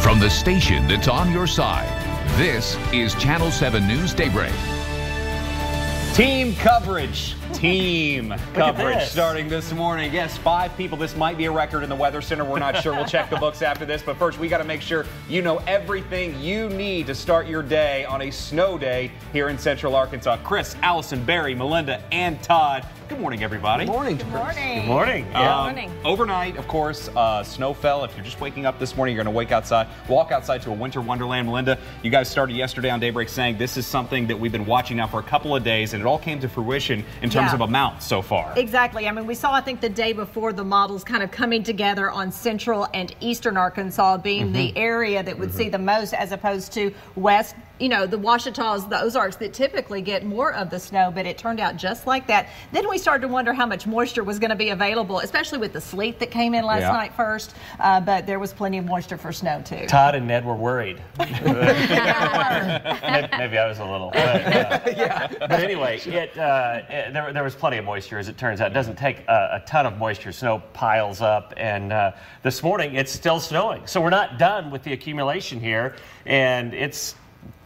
From the station that's on your side, this is Channel 7 News Daybreak. Team coverage starting this morning. Yes, 5 people. This might be a record in the Weather Center. We're not sure. We'll check the books after this. But first, we got to make sure you know everything you need to start your day on a snow day here in Central Arkansas. Chris, Allison, Barry, Melinda, and Todd. Good morning, everybody. Good morning. Good morning. Good morning. Good morning. Overnight, of course, snow fell. If you're just waking up this morning, you're going to walk outside to a winter wonderland. Melinda, you guys started yesterday on Daybreak saying this is something that we've been watching now for a couple of days, and it all came to fruition in terms of amount so far. Exactly. I mean, we saw, I think, the day before the models kind of coming together on central and eastern Arkansas being the area that would see the most, as opposed to west, you know, the Ouachitas, the Ozarks that typically get more of the snow, but it turned out just like that. Then we started to wonder how much moisture was going to be available, especially with the sleet that came in last night first, but there was plenty of moisture for snow too. Todd and Ned were worried. Maybe I was a little. But anyway, there was plenty of moisture, as it turns out. It doesn't take a ton of moisture. Snow piles up, and this morning it's still snowing. So we're not done with the accumulation here, and it's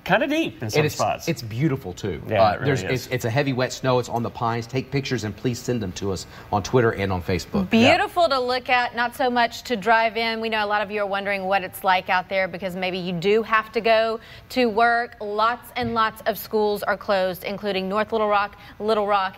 kind of deep in some spots. It's beautiful too. Yeah, it really is. It's a heavy wet snow. It's on the pines. Take pictures and please send them to us on Twitter and on Facebook. Beautiful to look at, not so much to drive in. We know a lot of you are wondering what it's like out there because maybe you do have to go to work. Lots and lots of schools are closed, including North Little Rock,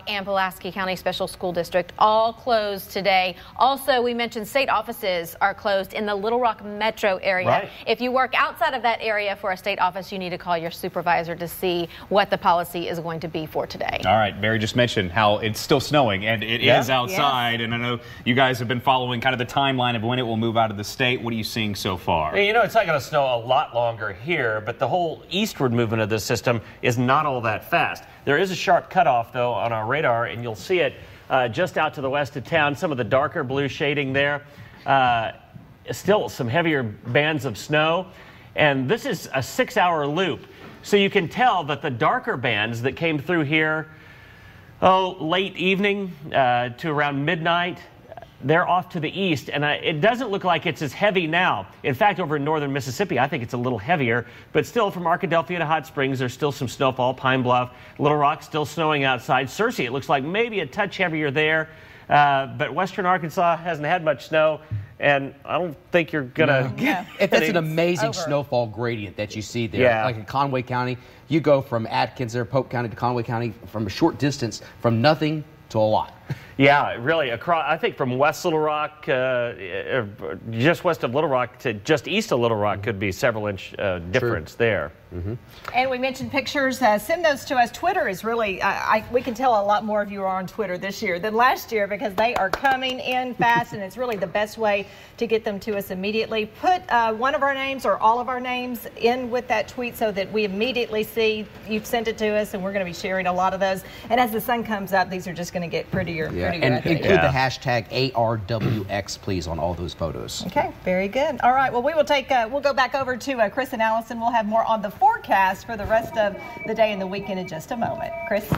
and Pulaski County Special School District, all closed today. Also, we mentioned state offices are closed in the Little Rock metro area. Right. If you work outside of that area for a state office, you need to call your supervisor to see what the policy is going to be for today. All right, Barry just mentioned how it's still snowing, and it is outside, and I know you guys have been following kind of the timeline of when it will move out of the state. What are you seeing so far? You know, it's not going to snow a lot longer here, but the whole eastward movement of this system is not all that fast. There is a sharp cutoff, though, on our radar, and you'll see it just out to the west of town, some of the darker blue shading there. Still some heavier bands of snow, and this is a 6-hour loop. So you can tell that the darker bands that came through here, late evening to around midnight, they're off to the east, and it doesn't look like it's as heavy now. In fact, over in northern Mississippi, I think it's a little heavier, but still from Arkadelphia to Hot Springs, there's still some snowfall. Pine Bluff, Little Rock, still snowing outside. Searcy, it looks like maybe a touch heavier there, but western Arkansas hasn't had much snow. And I don't think you're going to get It's an amazing snowfall gradient that you see there. Yeah. Like in Conway County, you go from Atkins or Pope County to Conway County from a short distance, from nothing to a lot. Yeah, really. Across, I think from West Little Rock, just west of Little Rock to just east of Little Rock could be several inch difference there. And we mentioned pictures. Send those to us. Twitter is really, we can tell a lot more of you are on Twitter this year than last year because they are coming in fast, and it's really the best way to get them to us immediately. Put one of our names or all of our names in with that tweet so that we immediately see you've sent it to us, and we're going to be sharing a lot of those. And as the sun comes up, these are just going to get prettier. And include the hashtag ARWX, please, on all those photos. Okay, very good. All right, well, we will take, we'll go back over to Chris and Allison. We'll have more on the forecast for the rest of the day and the weekend in just a moment. Chris?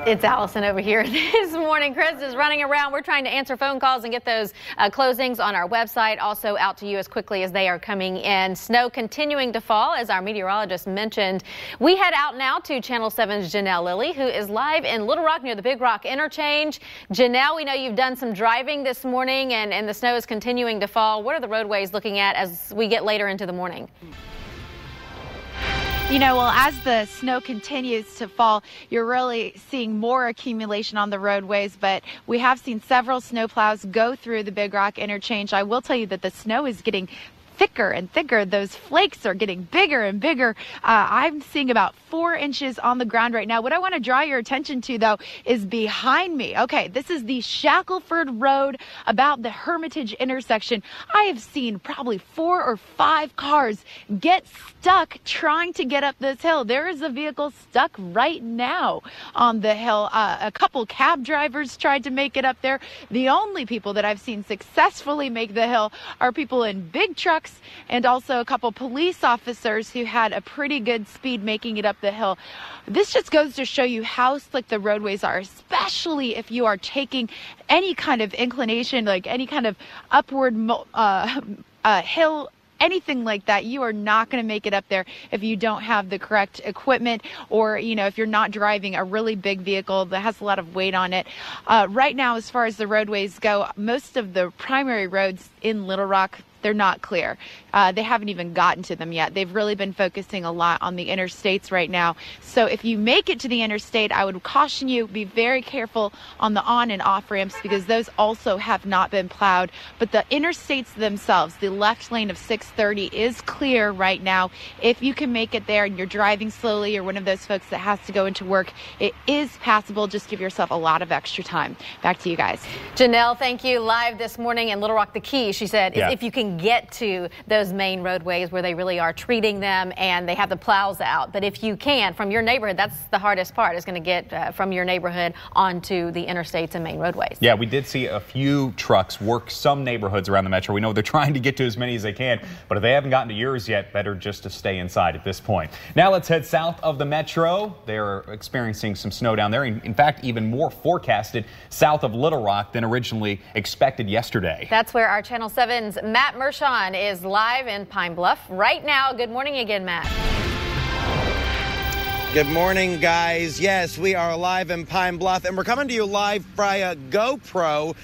It's Allison over here this morning. Chris is running around. We're trying to answer phone calls and get those closings on our website, also out to you as quickly as they are coming in. Snow continuing to fall, as our meteorologist mentioned. We head out now to Channel 7's Janelle Lilly, who is live in Little Rock near the Big Rock Interchange. Janelle, we know you've done some driving this morning, and the snow is continuing to fall. What are the roadways looking at as we get later into the morning? You know, well, as the snow continues to fall, you're really seeing more accumulation on the roadways, but we have seen several snowplows go through the Big Rock Interchange. I will tell you that the snow is getting thicker and thicker. Those flakes are getting bigger and bigger. I'm seeing about 4 inches on the ground right now. What I want to draw your attention to, though, is behind me. Okay, this is the Shackelford Road, about the Hermitage intersection. I have seen probably 4 or 5 cars get stuck trying to get up this hill. There is a vehicle stuck right now on the hill. A couple cab drivers tried to make it up there. The only people that I've seen successfully make the hill are people in big trucks and also a couple police officers who had a pretty good speed making it up the hill. This just goes to show you how slick the roadways are, especially if you are taking any kind of inclination, like any kind of upward hill anything like that, you are not going to make it up there if you don't have the correct equipment, or, if you're not driving a really big vehicle that has a lot of weight on it. Right now, as far as the roadways go, most of the primary roads in Little Rock, they're not clear. They haven't even gotten to them yet. They've really been focusing a lot on the interstates right now. So if you make it to the interstate, I would caution you, be very careful on the on and off ramps, because those also have not been plowed. But the interstates themselves, the left lane of 630 is clear right now. If you can make it there and you're driving slowly, or one of those folks that has to go into work, it is passable. Just give yourself a lot of extra time. Back to you guys. Janelle, thank you. Live this morning in Little Rock, the key, she said, is if you can get to those main roadways where they really are treating them and they have the plows out. But if you can, from your neighborhood, that's the hardest part, is going to get from your neighborhood onto the interstates and main roadways. Yeah, we did see a few trucks work some neighborhoods around the metro. We know they're trying to get to as many as they can, but if they haven't gotten to yours yet, better just to stay inside at this point. Now let's head south of the metro. They're experiencing some snow down there. In fact, even more forecasted south of Little Rock than originally expected yesterday. That's where our Channel 7's Matt Mershon is live in Pine Bluff right now. Good morning again, Matt. Good morning, guys. Yes, we are live in Pine Bluff, and we're coming to you live via GoPro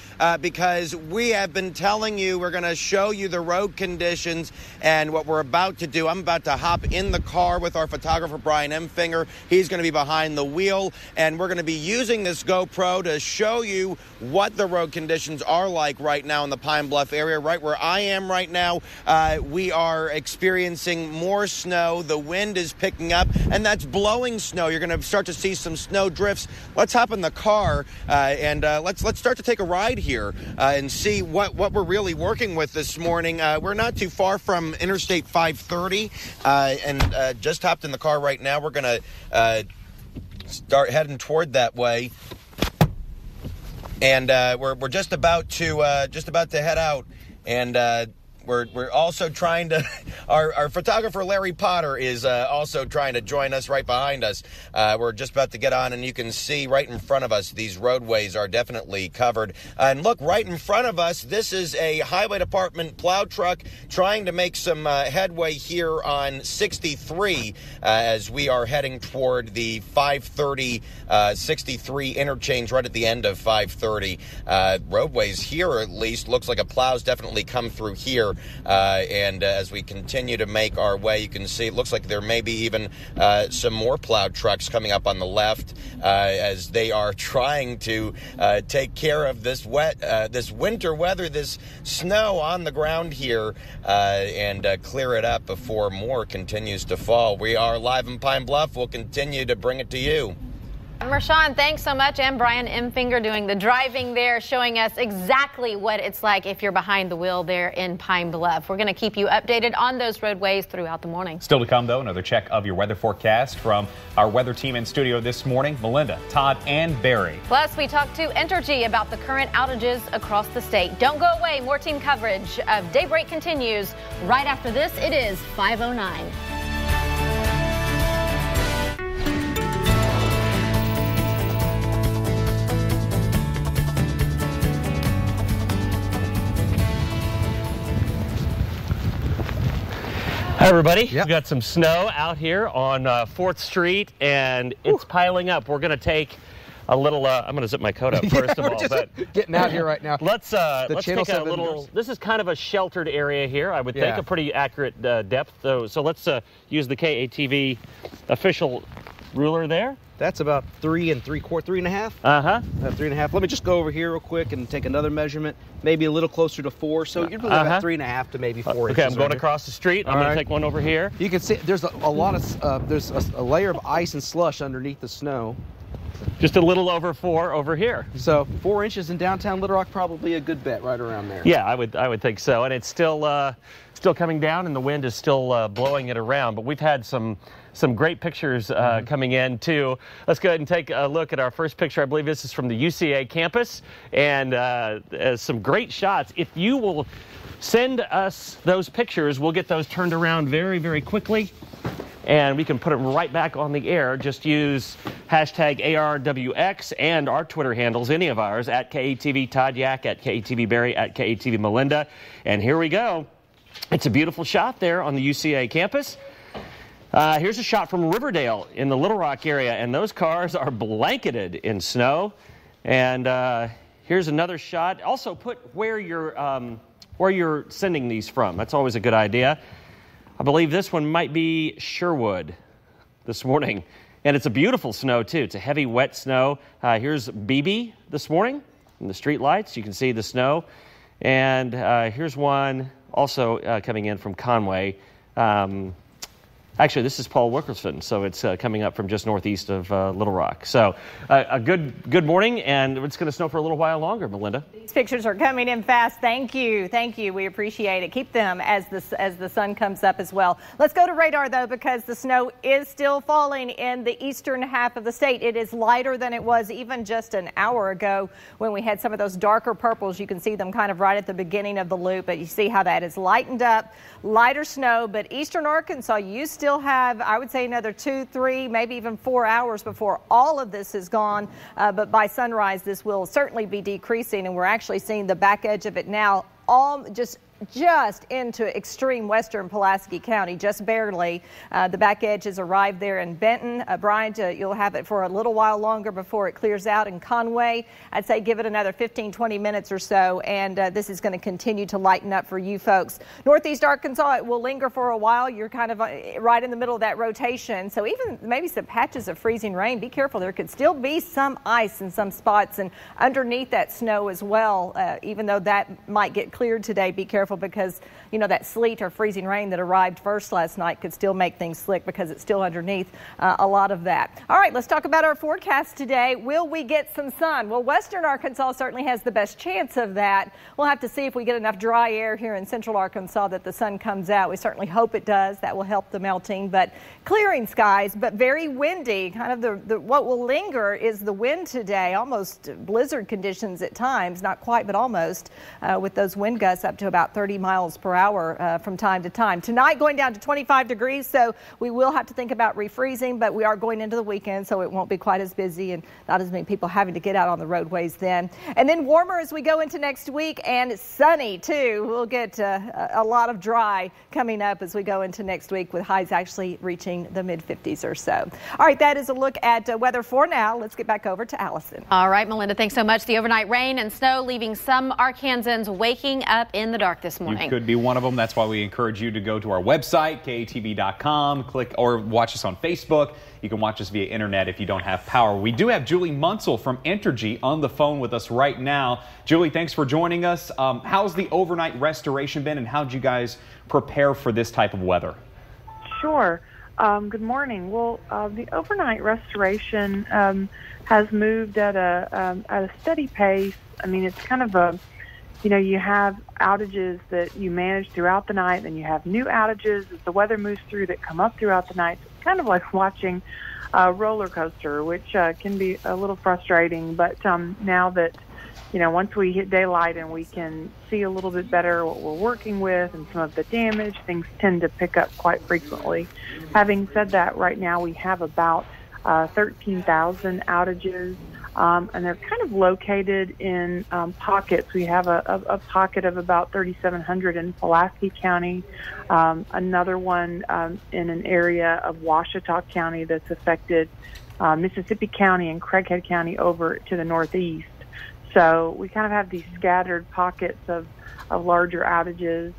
because we have been telling you we're going to show you the road conditions and what we're about to do. I'm about to hop in the car with our photographer, Brian Emfinger. He's going to be behind the wheel, and we're going to be using this GoPro to show you what the road conditions are like right now in the Pine Bluff area. Right where I am right now, we are experiencing more snow. The wind is picking up, and that's blowing snow. You're going to start to see some snow drifts. Let's hop in the car and let's start to take a ride here and see what we're really working with this morning. We're not too far from Interstate 530 and just hopped in the car right now. We're going to start heading toward that way, and we're just about to head out, and we're also trying to, our photographer Larry Potter is also trying to join us right behind us. We're just about to get on, and you can see right in front of us, these roadways are definitely covered. And look, right in front of us, this is a highway department plow truck trying to make some headway here on 63 as we are heading toward the 530 63 interchange right at the end of 530. Roadways here, at least, looks like a plow's definitely come through here. And as we continue to make our way, you can see it looks like there may be even some more plowed trucks coming up on the left as they are trying to take care of this winter weather, this snow on the ground here, and clear it up before more continues to fall. We are live in Pine Bluff. We'll continue to bring it to you. Mershon, thanks so much. And Brian Emfinger doing the driving there, showing us exactly what it's like if you're behind the wheel there in Pine Bluff. We're going to keep you updated on those roadways throughout the morning. Still to come, though, another check of your weather forecast from our weather team in studio this morning, Melinda, Todd, and Barry. Plus, we talked to Entergy about the current outages across the state. Don't go away. More team coverage of Daybreak continues right after this. It is 5:09. Hi, everybody. We've got some snow out here on 4th Street, and it's piling up. We're going to take a little, I'm going to zip my coat up first of all. But getting out here right now. Let's take a little, this is kind of a sheltered area here, I would think, a pretty accurate depth. So let's use the KATV official ruler there. That's about 3 3.5. 3.5. Let me just go over here real quick and take another measurement. Maybe a little closer to 4. So you're really about 3.5 to maybe 4 inches. Okay, I'm going across the street. I'm going to take one over here. You can see there's a lot of there's a layer of ice and slush underneath the snow. Just a little over 4 over here. So 4 inches in downtown Little Rock, probably a good bet right around there. Yeah, I would think so. And it's still coming down, and the wind is still blowing it around. But we've had some great pictures coming in too. Let's go ahead and take a look at our first picture. I believe this is from the UCA campus, and some great shots. If you will send us those pictures, we'll get those turned around very, very quickly, and we can put them right back on the air. Just use hashtag ARWX and our Twitter handles, any of ours, at KATV Todd Yak, at KATV Barry, at KATV Melinda. And here we go. It's a beautiful shot there on the UCA campus. Here's a shot from Riverdale in the Little Rock area, and those cars are blanketed in snow. And here's another shot. Also put where you're sending these from. That's always a good idea. I believe this one might be Sherwood this morning. And it's a beautiful snow, too. It's a heavy, wet snow. Here's BB this morning in the street lights. You can see the snow. And here's one also coming in from Conway. Actually, this is Paul Wickerson, so it's coming up from just northeast of Little Rock. So a good morning, and it's going to snow for a little while longer, Melinda. These pictures are coming in fast. Thank you. We appreciate it. Keep them as the sun comes up as well. Let's go to radar, though, because the snow is still falling in the eastern half of the state. It is lighter than it was even just an hour ago when we had some of those darker purples. You can see them kind of right at the beginning of the loop, but you see how that is lightened up, lighter snow. But eastern Arkansas, you still have, I would say, another 2, 3, maybe even 4 hours before all of this is gone. But by sunrise, this will certainly be decreasing, and we're actually seeing the back edge of it now, all just into extreme western Pulaski County, just barely. The back edge has arrived there in Benton. Bryant, you'll have it for a little while longer before it clears out in Conway. I'd say give it another 15, 20 minutes or so, and this is going to continue to lighten up for you folks. Northeast Arkansas, it will linger for a while. You're kind of right in the middle of that rotation, so even maybe some patches of freezing rain. Be careful. There could still be some ice in some spots and underneath that snow as well, even though that might get cleared today. Be careful, because that sleet or freezing rain that arrived first last night could still make things slick because it's still underneath a lot of that. All right, let's talk about our forecast today. Will we get some sun? Well, western Arkansas certainly has the best chance of that. We'll have to see if we get enough dry air here in central Arkansas that the sun comes out. We certainly hope it does. That will help the melting, but clearing skies, but very windy. Kind of what will linger is the wind today, almost blizzard conditions at times, not quite, but almost, with those wind gusts up to about 30 miles per hour from time to time. Tonight going down to 25 degrees, so we will have to think about refreezing, but we are going into the weekend, so it won't be quite as busy and not as many people having to get out on the roadways then. And then warmer as we go into next week, and sunny too. We'll get a lot of dry coming up as we go into next week, with highs actually reaching the mid-50s or so. All right, that is a look at weather for now. Let's get back over to Allison. All right, Melinda, thanks so much. The overnight rain and snow leaving some Arkansans waking up in the dark this morning. You could be one of them. That's why we encourage you to go to our website, KATV.com, click or watch us on Facebook. You can watch us via internet if you don't have power. We do have Julie Munsell from Entergy on the phone with us right now. Julie, thanks for joining us. How's the overnight restoration been, and how did you guys prepare for this type of weather? Sure. Good morning. Well, the overnight restoration has moved at a steady pace. I mean, it's kind of you have outages that you manage throughout the night, then you have new outages as the weather moves through that come up throughout the night. It's kind of like watching a roller coaster, which can be a little frustrating. But now that, once we hit daylight and we can see a little bit better what we're working with and some of the damage, things tend to pick up quite frequently. Having said that, right now we have about 13,000 outages. And they're kind of located in pockets. We have a pocket of about 3,700 in Pulaski County, another one in an area of Ouachita County that's affected Mississippi County and Craighead County over to the northeast. So we kind of have these scattered pockets of larger outages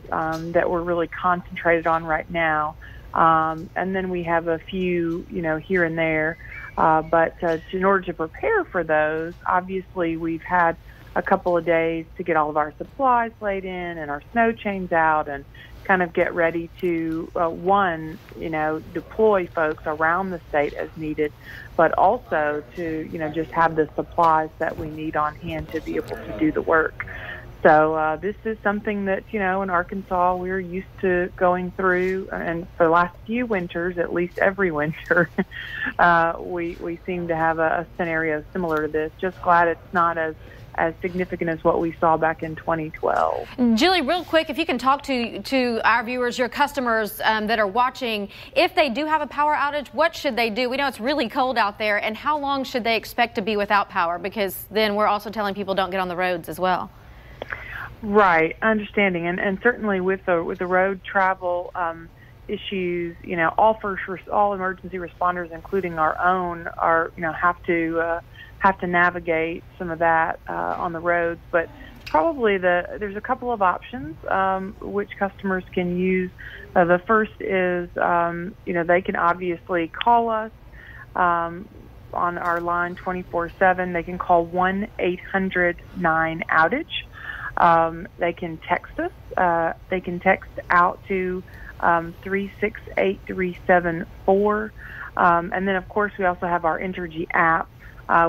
that we're really concentrated on right now. And then we have a few, here and there. But in order to prepare for those, obviously we've had a couple of days to get all of our supplies laid in and our snow chains out and kind of get ready to, deploy folks around the state as needed, but also to, just have the supplies that we need on hand to be able to do the work. So this is something that, in Arkansas, we're used to going through, and for the last few winters, at least every winter, we seem to have a scenario similar to this. Just glad it's not as significant as what we saw back in 2012. Julie, real quick, if you can talk to our viewers, your customers that are watching, if they do have a power outage, what should they do? We know it's really cold out there, and how long should they expect to be without power? Because then we're also telling people don't get on the roads as well. Right, understanding, and certainly with the road travel issues, all emergency responders, including our own, have to navigate some of that on the roads. But probably there's a couple of options which customers can use. The first is they can obviously call us on our line 24/7. They can call 1-800-9-OUTAGE. They can text us. They can text out to 368-374. And then, of course, we also have our Entergy app,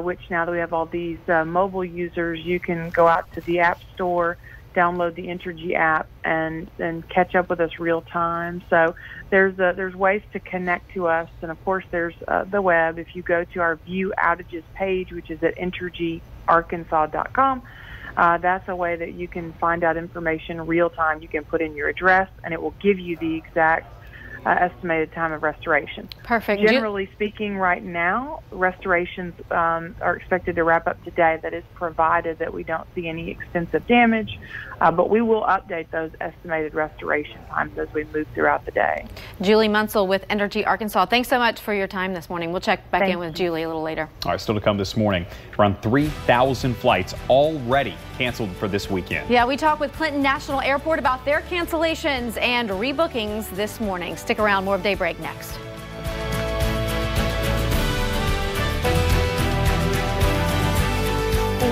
which now that we have all these mobile users, you can go out to the App Store, download the Entergy app, and catch up with us real time. So there's ways to connect to us. And, of course, there's the web. If you go to our View Outages page, which is at entergyarkansas.com, that's a way that you can find out information real time. You can put in your address, and it will give you the exact estimated time of restoration. Perfect. Generally speaking, right now, restorations are expected to wrap up today. That is provided that we don't see any extensive damage, but we will update those estimated restoration times as we move throughout the day. Julie Munsell with Entergy Arkansas. Thanks so much for your time this morning. We'll check back in with Julie a little later. All right, still to come this morning. Around 3,000 flights already canceled for this weekend. Yeah, we talked with Clinton National Airport about their cancellations and rebookings this morning. Stick around, more of Daybreak next.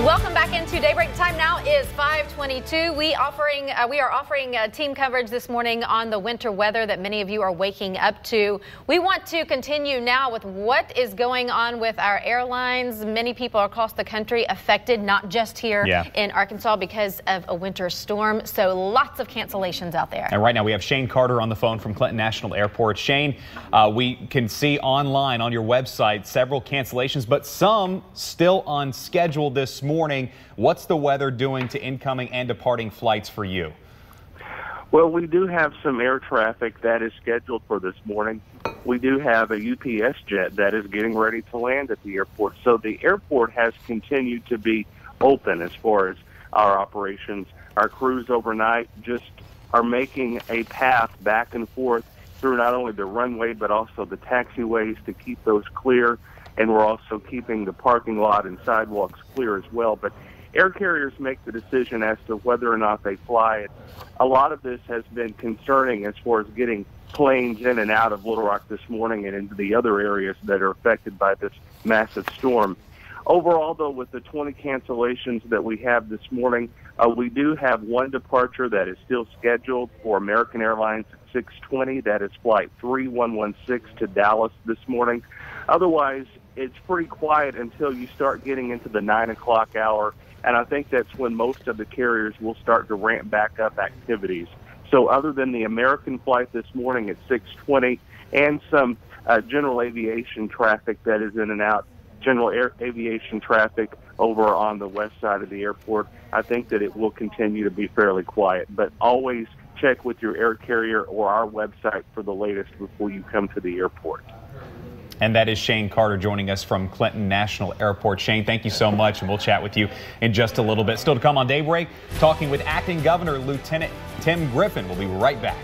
Welcome back into Daybreak. Time now is 5:22. We are offering team coverage this morning on the winter weather that many of you are waking up to. We want to continue now with what is going on with our airlines. Many people across the country affected, not just here in Arkansas, because of a winter storm. So lots of cancellations out there. And right now we have Shane Carter on the phone from Clinton National Airport. Shane, we can see online on your website several cancellations, but some still on schedule this morning. What's the weather doing to incoming and departing flights for you? Well, we do have some air traffic that is scheduled for this morning. We do have a UPS jet that is getting ready to land at the airport. So the airport has continued to be open as far as our operations. Our crews overnight just are making a path back and forth through not only the runway but also the taxiways to keep those clear. And we're also keeping the parking lot and sidewalks clear as well. But air carriers make the decision as to whether or not they fly it. A lot of this has been concerning as far as getting planes in and out of Little Rock this morning and into the other areas that are affected by this massive storm. Overall, though, with the 20 cancellations that we have this morning, we do have one departure that is still scheduled for American Airlines at 6:20. That is Flight 3116 to Dallas this morning. Otherwise, it's pretty quiet until you start getting into the 9 o'clock hour, and I think that's when most of the carriers will start to ramp back up activities. So other than the American flight this morning at 6:20 and some general aviation traffic that is in and out, general aviation traffic over on the west side of the airport, I think that it will continue to be fairly quiet. But always check with your air carrier or our website for the latest before you come to the airport. And that is Shane Carter joining us from Clinton National Airport. Shane, thank you so much, and we'll chat with you in just a little bit. Still to come on Daybreak, talking with Acting Governor Lieutenant Tim Griffin. We'll be right back.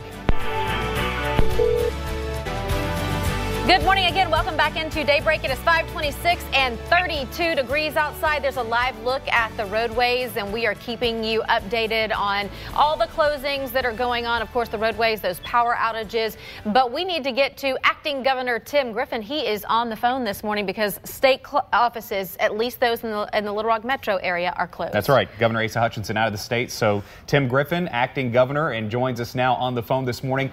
Good morning again. Welcome back into Daybreak. It is 5:26 and 32 degrees outside. There's a live look at the roadways, and we are keeping you updated on all the closings that are going on. Of course, the roadways, those power outages. But we need to get to Acting Governor Tim Griffin. He is on the phone this morning because state offices, at least those in the Little Rock metro area, are closed. That's right. Governor Asa Hutchinson out of the state. So Tim Griffin, Acting Governor, and joins us now on the phone this morning.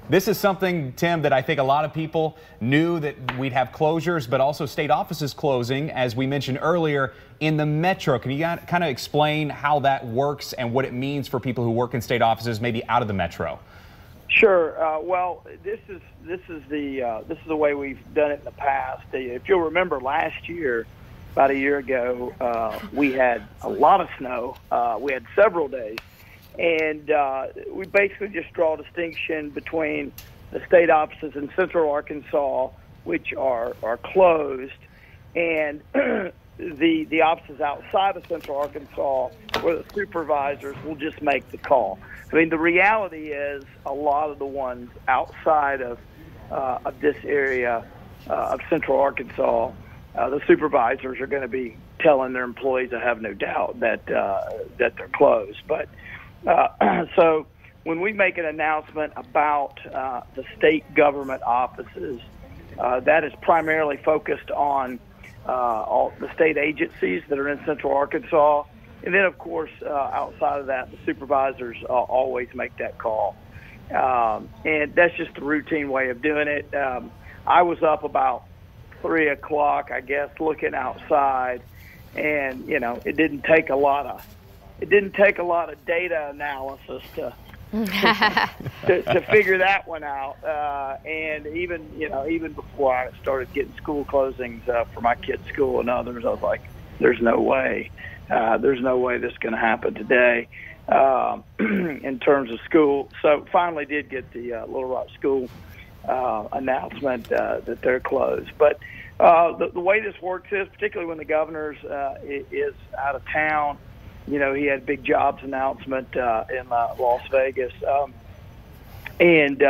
This is something, Tim, that I think a lot of people knew that we'd have closures, but also state offices closing, as we mentioned earlier, in the metro. Can you kind of explain how that works and what it means for people who work in state offices, maybe out of the metro? Sure. Well, this is the way we've done it in the past. If you'll remember last year, about a year ago, we had a lot of snow. We had several days. And we basically just draw a distinction between the state offices in central Arkansas, which are closed, and the offices outside of Central Arkansas, where the supervisors will just make the call. I mean, the reality is a lot of the ones outside of this area of Central Arkansas, the supervisors are going to be telling their employees, I have no doubt, that they're closed. But so when we make an announcement about the state government offices, that is primarily focused on all the state agencies that are in Central Arkansas. And then, of course, outside of that, the supervisors always make that call. And that's just a routine way of doing it. I was up about 3 o'clock, I guess, looking outside, and it didn't take a lot of data analysis to figure that one out. And even before I started getting school closings for my kids' school and others, I was like, there's no way this is going to happen today in terms of school. So finally did get the Little Rock School announcement that they're closed. But the way this works is, particularly when the governor is out of town, he had a big jobs announcement in Las Vegas. And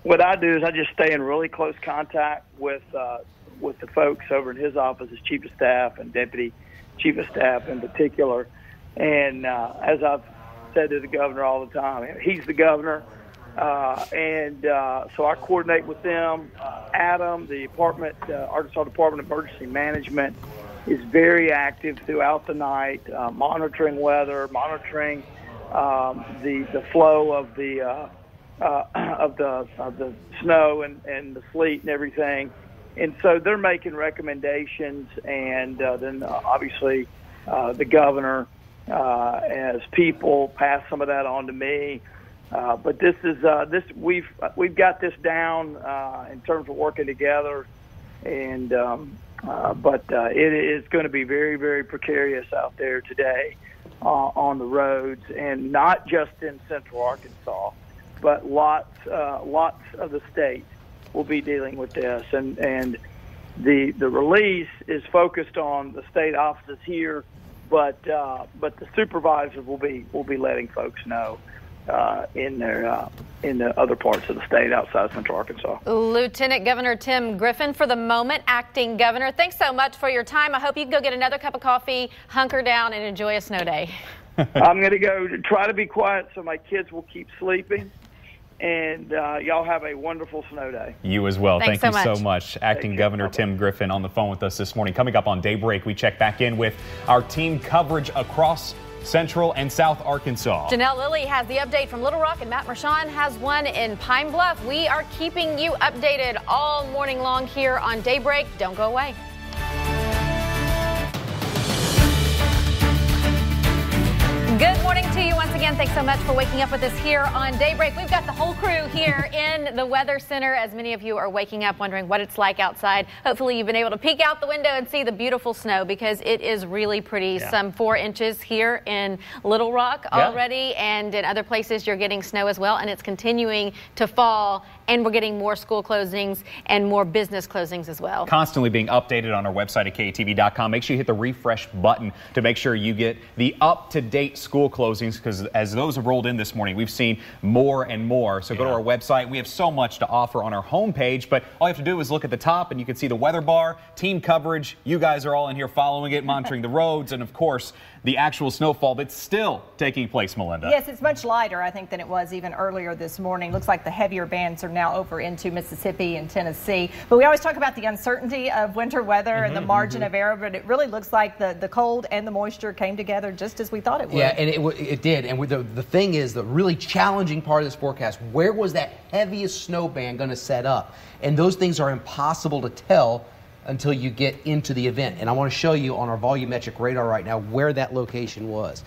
what I do is I just stay in really close contact with the folks over in his office, his chief of staff and deputy chief of staff in particular. And as I've said to the governor all the time, he's the governor. So I coordinate with them. Adam, the Arkansas Department of Emergency Management, is very active throughout the night, monitoring weather, monitoring the flow of the snow and the sleet and everything. And so they're making recommendations, and then obviously the governor, as people, pass some of that on to me. But this is we've got this down in terms of working together, and but it is going to be very, very precarious out there today on the roads, and not just in Central Arkansas, but lots of the state will be dealing with this, and the release is focused on the state offices here, but the supervisors will be letting folks know in the other parts of the state outside Central Arkansas. Lieutenant Governor Tim Griffin, for the moment, acting governor. Thanks so much for your time. I hope you can go get another cup of coffee, hunker down, and enjoy a snow day. I'm going to go try to be quiet so my kids will keep sleeping. And y'all have a wonderful snow day. You as well. Thanks Thank you so much. Acting Governor Tim Griffin on the phone with us this morning. Coming up on Daybreak, we check back in with our team coverage across Central and South Arkansas. Janelle Lilly has the update from Little Rock, and Matt Marchand has one in Pine Bluff. We are keeping you updated all morning long here on Daybreak. Don't go away. Good morning to you once again. Thanks so much for waking up with us here on Daybreak. We've got the whole crew here in the Weather Center, as many of you are waking up wondering what it's like outside. Hopefully you've been able to peek out the window and see the beautiful snow, because it is really pretty. Yeah. Some 4 inches here in Little Rock already, and in other places you're getting snow as well, and it's continuing to fall, and we're getting more school closings and more business closings as well. Constantly being updated on our website at KATV.com. Make sure you hit the refresh button to make sure you get the up-to-date school closings, because as those have rolled in this morning, we've seen more and more. So go to our website. We have so much to offer on our homepage, but all you have to do is look at the top and you can see the weather bar, team coverage. You guys are all in here following it, monitoring the roads, and of course, the actual snowfall that's still taking place, Melinda. Yes, it's much lighter, I think, than it was even earlier this morning. Looks like the heavier bands are now over into Mississippi and Tennessee. But we always talk about the uncertainty of winter weather and the margin of error, but it really looks like the cold and the moisture came together just as we thought it would. Yeah, and it did. And the thing is, the really challenging part of this forecast, where was that heaviest snow band going to set up? And those things are impossible to tell until you get into the event. And I want to show you on our volumetric radar right now where that location was.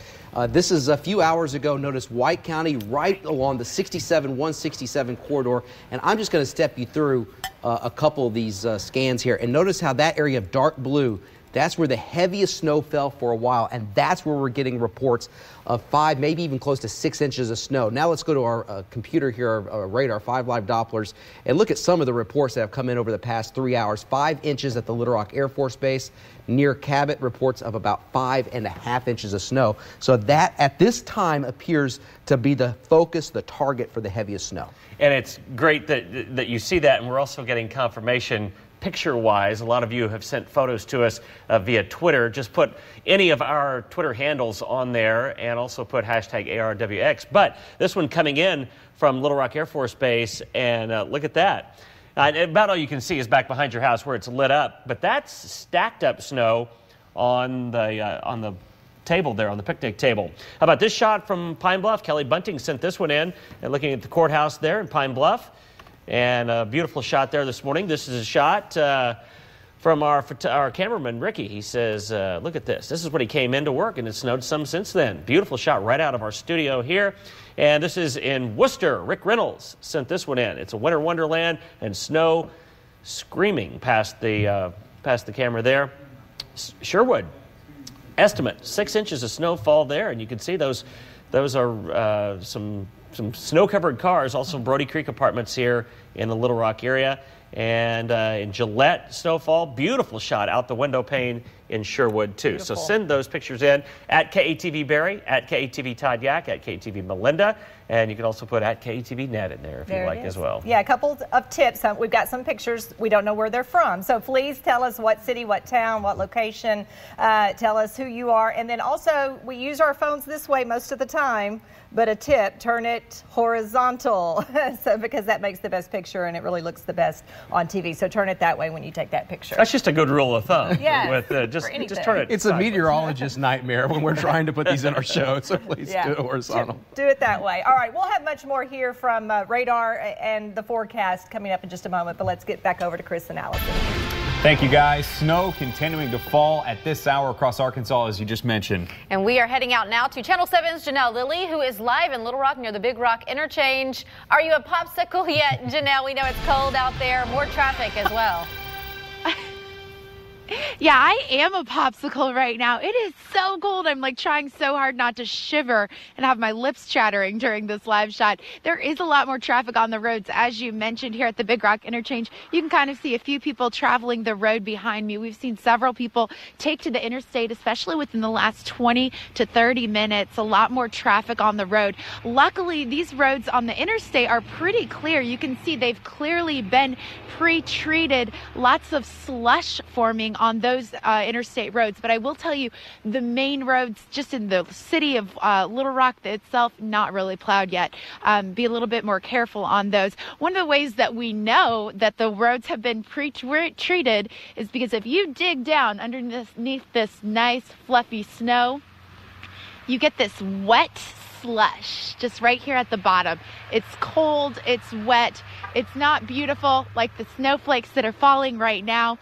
This is a few hours ago. Notice White County right along the 167 corridor. And I'm just going to step you through a couple of these scans here. And notice how that area of dark blue, That's where the heaviest snow fell for a while, and that's where we're getting reports of 5, maybe even close to 6 inches of snow. Now let's go to our computer here, our radar, 5 live Dopplers, and look at some of the reports that have come in over the past 3 hours. 5 inches at the Little Rock Air Force Base. Near Cabot, reports of about 5.5 inches of snow. So that, at this time, appears to be the focus, the target for the heaviest snow. And it's great that you see that, and we're also getting confirmation picture-wise. A lot of you have sent photos to us via Twitter. Just put any of our Twitter handles on there and also put hashtag ARWX. But this one coming in from Little Rock Air Force Base, and look at that. About all you can see is back behind your house where it's lit up, but that's stacked up snow on the table there, on the picnic table. How about this shot from Pine Bluff? Kelly Bunting sent this one in, and looking at the courthouse there in Pine Bluff. And a beautiful shot there this morning. This is a shot from our cameraman, Ricky. He says, look at this. This is when he came into work, and it snowed some since then. Beautiful shot right out of our studio here. And this is in Worcester. Rick Reynolds sent this one in. It's a winter wonderland, and snow screaming past the camera there. Sherwood, estimate, 6 inches of snowfall there, and you can see those are some snow-covered cars, also Brody Creek Apartments here in the Little Rock area. And in Gillette, snowfall, beautiful shot out the window pane in Sherwood, too. Beautiful. So send those pictures in at KATV Barry, at KATV Todd Yak, at KATV Melinda, and you can also put at KATV Net in there if you like as well. Yeah, a couple of tips. We've got some pictures. We don't know where they're from. So please tell us what city, what town, what location. Tell us who you are. And then also, we use our phones this way most of the time. But a tip, turn it horizontal, so because that makes the best picture and it really looks the best on TV. So turn it that way when you take that picture. That's just a good rule of thumb. Yeah, just turn it. It's a meteorologist's nightmare when we're trying to put these in our show, so please do it horizontal. Do it that way. All right, we'll have much more here from radar and the forecast coming up in just a moment, but let's get back over to Chris and Allison. Thank you, guys. Snow continuing to fall at this hour across Arkansas, as you just mentioned. And we are heading out now to Channel 7's Janelle Lilly, who is live in Little Rock near the Big Rock Interchange. Are you a popsicle yet, Janelle? We know it's cold out there. More traffic as well. Yeah, I am a popsicle right now. It is so cold. I'm like trying so hard not to shiver and have my lips chattering during this live shot. There is a lot more traffic on the roads, as you mentioned here at the Big Rock Interchange. You can kind of see a few people traveling the road behind me. We've seen several people take to the interstate, especially within the last 20 to 30 minutes. A lot more traffic on the road. Luckily, these roads on the interstate are pretty clear. You can see they've clearly been pre-treated. Lots of slush forming on those interstate roads. But I will tell you, the main roads just in the city of Little Rock itself, not really plowed yet. Be a little bit more careful on those. One of the ways that we know that the roads have been pre-treated is because if you dig down underneath this nice fluffy snow, you get this wet slush just right here at the bottom. It's cold, it's wet, it's not beautiful like the snowflakes that are falling right now.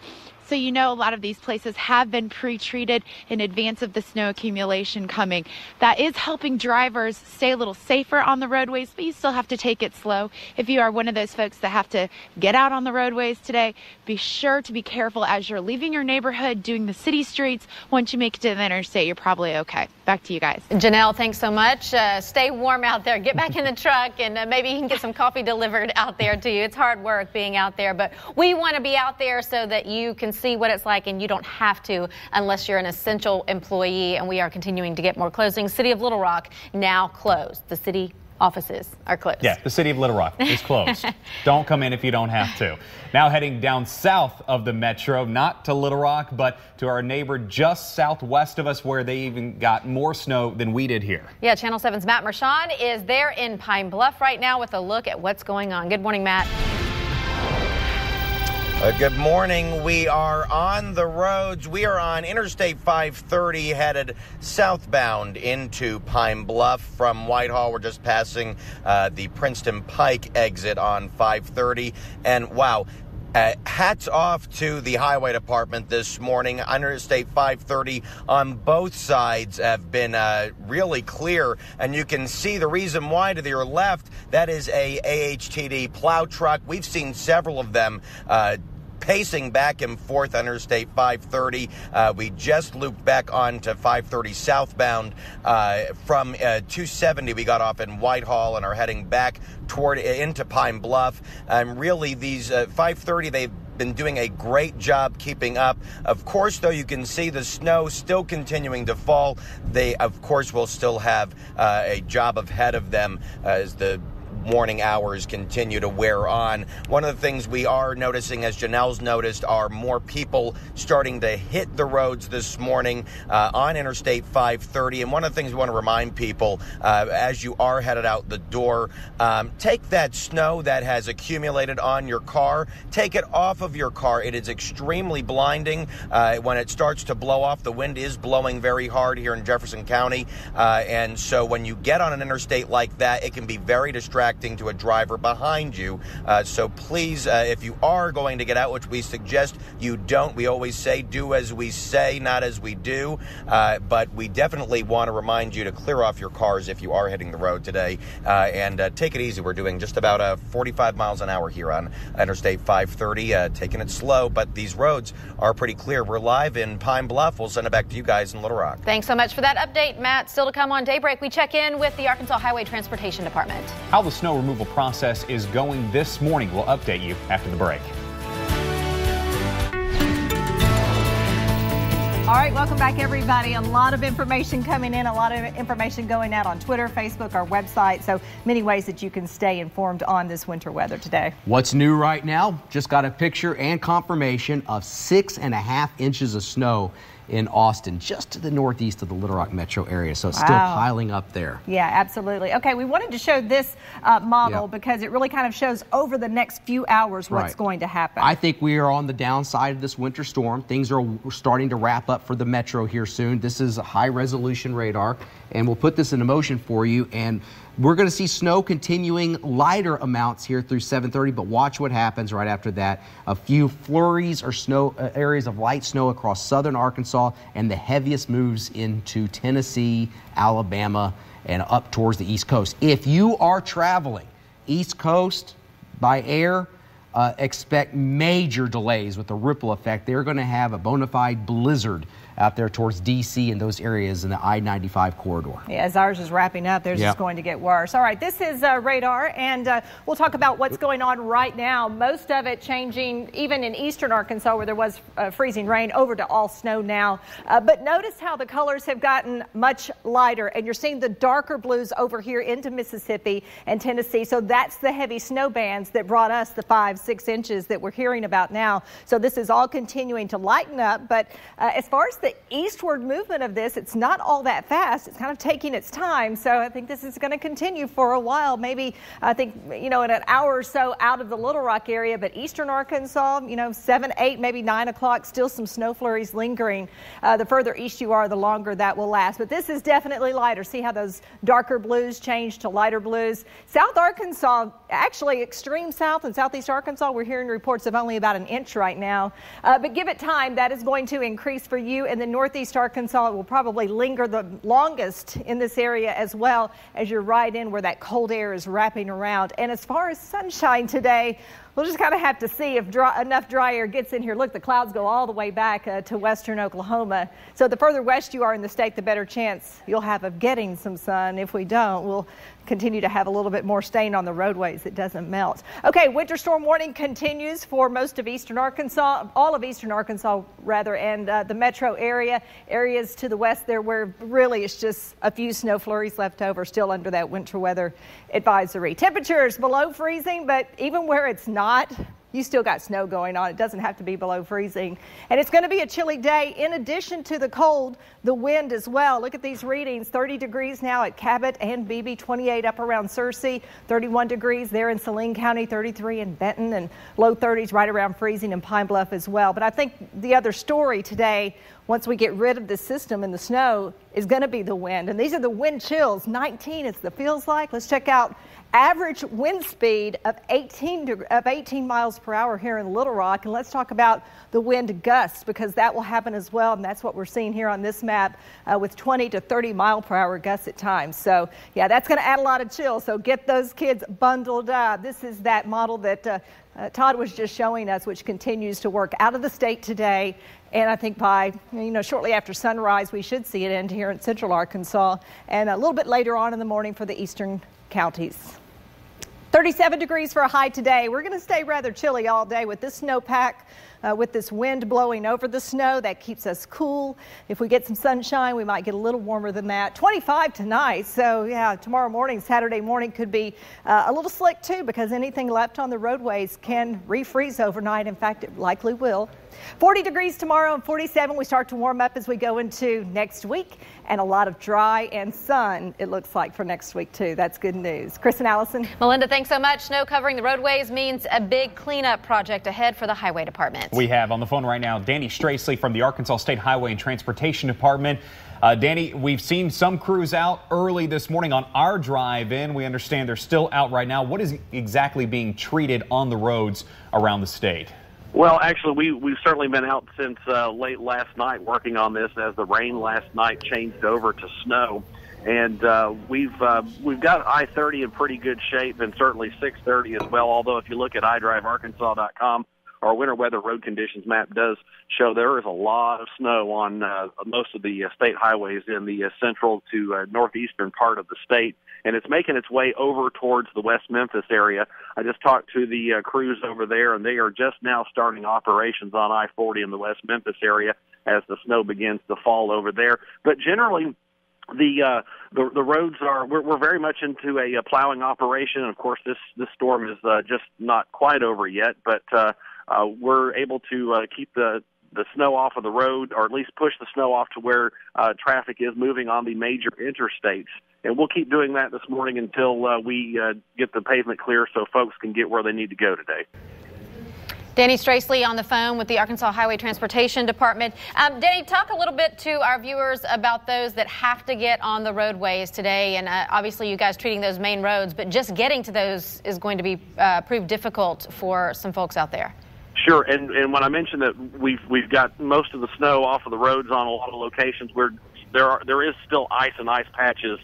So you know a lot of these places have been pre-treated in advance of the snow accumulation coming. That is helping drivers stay a little safer on the roadways, but you still have to take it slow. If you are one of those folks that have to get out on the roadways today, be sure to be careful as you're leaving your neighborhood, doing the city streets. Once you make it to the interstate, you're probably okay. Back to you guys. Janelle, thanks so much. Stay warm out there. Get back in the truck, and maybe you can get some coffee delivered out there to you. It's hard work being out there, but we want to be out there so that you can see what it's like, and you don't have to unless you're an essential employee. And we are continuing to get more closings. City of Little Rock now closed. The city offices are closed. Yeah, the city of Little Rock is closed. Don't come in if you don't have to. Now heading down south of the metro, not to Little Rock, but to our neighbor just southwest of us, where they even got more snow than we did here. Yeah, Channel 7's Matt Mershon is there in Pine Bluff right now with a look at what's going on. Good morning, Matt. Good morning. We are on the roads. We are on Interstate 530 headed southbound into Pine Bluff from Whitehall. We're just passing the Princeton Pike exit on 530. And wow, hats off to the highway department this morning. Interstate 530 on both sides have been really clear, and you can see the reason why to your left. That is a AHTD plow truck. We've seen several of them pacing back and forth on Interstate 530. We just looped back onto 530 southbound from 270. We got off in Whitehall and are heading back toward into Pine Bluff. Really, these 530, they've been doing a great job keeping up. Of course, though, you can see the snow still continuing to fall. They, of course, will still have a job ahead of them as the morning hours continue to wear on. One of the things we are noticing, as Janelle's noticed, are more people starting to hit the roads this morning on Interstate 530. And one of the things we want to remind people, as you are headed out the door, take that snow that has accumulated on your car, take it off of your car. It is extremely blinding when it starts to blow off. The wind is blowing very hard here in Jefferson County. And so when you get on an interstate like that, it can be very distracting to a driver behind you. So please, if you are going to get out, which we suggest you don't, we always say do as we say, not as we do. But we definitely want to remind you to clear off your cars if you are hitting the road today. And take it easy. We're doing just about 45 miles an hour here on Interstate 530, taking it slow, but these roads are pretty clear. We're live in Pine Bluff. We'll send it back to you guys in Little Rock. Thanks so much for that update, Matt. Still to come on Daybreak, we check in with the Arkansas Highway Transportation Department. How the snow removal process is going this morning. We'll update you after the break. All right, welcome back, everybody. A lot of information coming in, a lot of information going out on Twitter, Facebook, our website. So many ways that you can stay informed on this winter weather today. What's new right now? Just got a picture and confirmation of 6.5 inches of snow in Austin, just to the northeast of the Little Rock metro area. So it's still piling up there. Yeah, absolutely. Okay, we wanted to show this model because it really kind of shows over the next few hours what's going to happen. I think we are on the downside of this winter storm. Things are starting to wrap up for the metro here soon. This is a high resolution radar, and we'll put this into motion for you. And we're going to see snow continuing lighter amounts here through 7:30, but watch what happens right after that. A few flurries or snow areas of light snow across southern Arkansas, and the heaviest moves into Tennessee, Alabama, and up towards the East Coast. If you are traveling East Coast by air, expect major delays with the ripple effect. They're going to have a bona fide blizzard out there towards D.C. and those areas in the I-95 corridor. Yeah, as ours is wrapping up, theirs is going to get worse. All right, this is radar, and we'll talk about what's going on right now. Most of it changing, even in eastern Arkansas, where there was freezing rain, over to all snow now. But notice how the colors have gotten much lighter, and you're seeing the darker blues over here into Mississippi and Tennessee. So that's the heavy snow bands that brought us the 5-6 inches that we're hearing about now. So this is all continuing to lighten up, but as far as the eastward movement of this, it's not all that fast. It's kind of taking its time. So I think this is going to continue for a while. Maybe, I think, in an hour or so out of the Little Rock area, but eastern Arkansas, 7, 8, maybe 9 o'clock, still some snow flurries lingering. The further east you are, the longer that will last. But this is definitely lighter. See how those darker blues change to lighter blues. South Arkansas, actually extreme south and southeast Arkansas, we're hearing reports of only about 1 inch right now. But give it time. That is going to increase for you. And then northeast Arkansas, it will probably linger the longest in this area as well as you're right in where that cold air is wrapping around. And as far as sunshine today, we'll just kind of have to see if enough dry air gets in here. Look, the clouds go all the way back to western Oklahoma. So the further west you are in the state, the better chance you'll have of getting some sun. If we don't, we'll continue to have a little bit more stain on the roadways. It doesn't melt. Okay, winter storm warning continues for most of eastern Arkansas, all of eastern Arkansas rather, and the metro area, areas to the west there where really it's just a few snow flurries left over, still under that winter weather advisory. Temperatures below freezing, but even where it's not, you still got snow going on. It doesn't have to be below freezing. And it's going to be a chilly day. In addition to the cold, the wind as well. Look at these readings. 30 degrees now at Cabot and Beebe, 28 up around Searcy, 31 degrees there in Saline County, 33 in Benton, and low 30s right around freezing in Pine Bluff as well. But I think the other story today, once we get rid of the system and the snow, is going to be the wind. And these are the wind chills. 19 is the feels like. Let's check out average wind speed of 18 miles per hour here in Little Rock. And let's talk about the wind gusts, because that will happen as well. And that's what we're seeing here on this map with 20 to 30 mile per hour gusts at times. So yeah, that's going to add a lot of chill. So get those kids bundled up. This is that model that Todd was just showing us, which continues to work out of the state today. And I think by, shortly after sunrise, we should see it end here in central Arkansas, and a little bit later on in the morning for the eastern counties. 37 degrees for a high today. We're going to stay rather chilly all day with this snowpack, with this wind blowing over the snow. That keeps us cool. If we get some sunshine, we might get a little warmer than that. 25 tonight. So, yeah, tomorrow morning, Saturday morning, could be a little slick, too, because anything left on the roadways can refreeze overnight. In fact, it likely will. 40 degrees tomorrow and 47. We start to warm up as we go into next week, and a lot of dry and sun, it looks like, for next week, too. That's good news. Chris and Allison. Melinda, thanks so much. Snow covering the roadways means a big cleanup project ahead for the Highway Department. We have on the phone right now Danny Stracely from the Arkansas State Highway and Transportation Department. Danny, we've seen some crews out early this morning on our drive in. We understand they're still out right now. What is exactly being treated on the roads around the state? Well, actually, we've certainly been out since late last night working on this as the rain last night changed over to snow. And we've got I-30 in pretty good shape, and certainly 630 as well, although if you look at iDriveArkansas.com, our winter weather road conditions map does show there is a lot of snow on most of the state highways in the central to northeastern part of the state, and it's making its way over towards the West Memphis area. I just talked to the crews over there, and they are just now starting operations on I-40 in the West Memphis area as the snow begins to fall over there. But generally, the roads are we're very much into a plowing operation. And of course, this storm is just not quite over yet, but we're able to keep the snow off of the road, or at least push the snow off to where traffic is moving on the major interstates. And we'll keep doing that this morning until we get the pavement clear so folks can get where they need to go today. Danny Stracely on the phone with the Arkansas Highway Transportation Department. Danny, talk a little bit to our viewers about those that have to get on the roadways today. And obviously you guys treating those main roads, but just getting to those is going to be prove difficult for some folks out there. Sure, and when I mentioned that we've got most of the snow off of the roads on a lot of locations where there is still ice and ice patches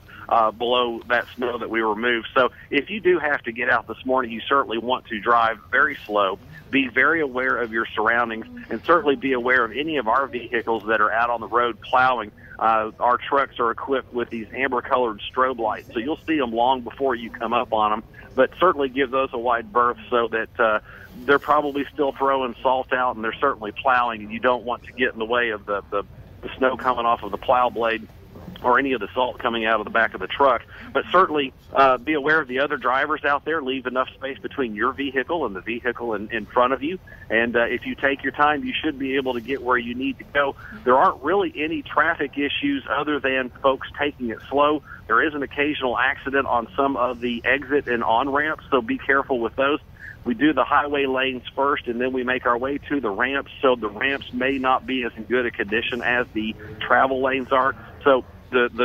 below that snow that we removed. So if you do have to get out this morning, you certainly want to drive very slow, be very aware of your surroundings, and certainly be aware of any of our vehicles that are out on the road plowing. Our trucks are equipped with these amber-colored strobe lights, so you'll see them long before you come up on them, but certainly give those a wide berth so that they're probably still throwing salt out, and they're certainly plowing, and you don't want to get in the way of the snow coming off of the plow blade or any of the salt coming out of the back of the truck. But certainly be aware of the other drivers out there. Leave enough space between your vehicle and the vehicle in front of you. And if you take your time, you should be able to get where you need to go. There aren't really any traffic issues other than folks taking it slow. There is an occasional accident on some of the exit and on-ramps, so be careful with those. We do the highway lanes first, and then we make our way to the ramps, so the ramps may not be as in good a condition as the travel lanes are. So the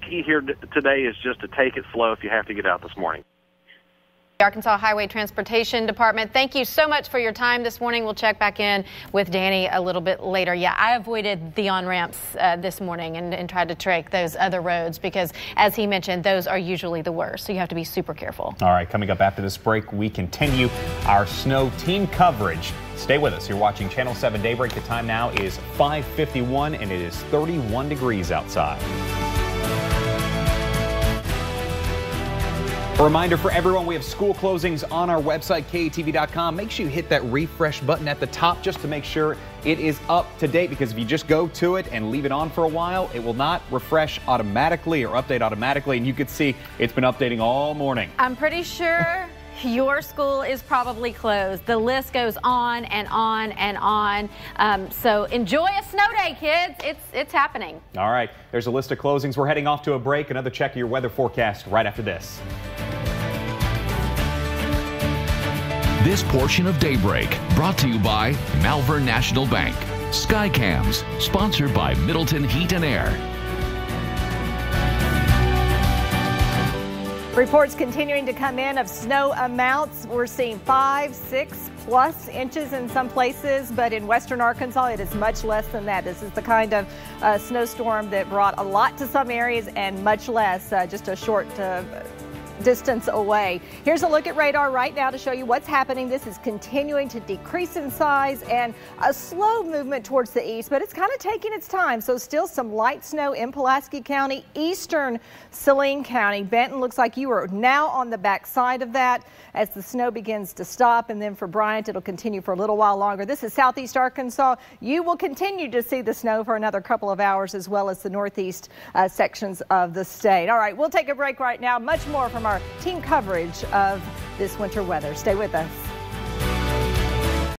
key here today is just to take it slow if you have to get out this morning. The Arkansas Highway Transportation Department, thank you so much for your time this morning. We'll check back in with Danny a little bit later. Yeah, I avoided the on-ramps this morning and tried to trek those other roads because, as he mentioned, those are usually the worst, so you have to be super careful. All right, coming up after this break, we continue our snow team coverage. Stay with us. You're watching Channel 7 Daybreak. The time now is 5:51, and it is 31 degrees outside. A reminder for everyone, we have school closings on our website, KATV.com. Make sure you hit that refresh button at the top just to make sure it is up to date, because if you just go to it and leave it on for a while, it will not refresh automatically or update automatically. And you can see it's been updating all morning. I'm pretty sure your school is probably closed. The list goes on and on and on. So enjoy a snow day, kids. It's happening. All right. There's a list of closings. We're heading off to a break. Another check of your weather forecast right after this. This portion of Daybreak brought to you by Malvern National Bank. Skycams, sponsored by Middleton Heat and Air. Reports continuing to come in of snow amounts. We're seeing 5, 6+ inches in some places, but in western Arkansas, it is much less than that. This is the kind of snowstorm that brought a lot to some areas and much less, just a short distance away. Here's a look at radar right now to show you what's happening. This is continuing to decrease in size and a slow movement towards the east, but it's kind of taking its time. So still some light snow in Pulaski County, eastern Saline County. Benton looks like you are now on the back side of that as the snow begins to stop. And then for Bryant, it'll continue for a little while longer. This is southeast Arkansas. You will continue to see the snow for another couple of hours, as well as the northeast sections of the state. All right, we'll take a break right now. Much more from our team coverage of this winter weather. Stay with us.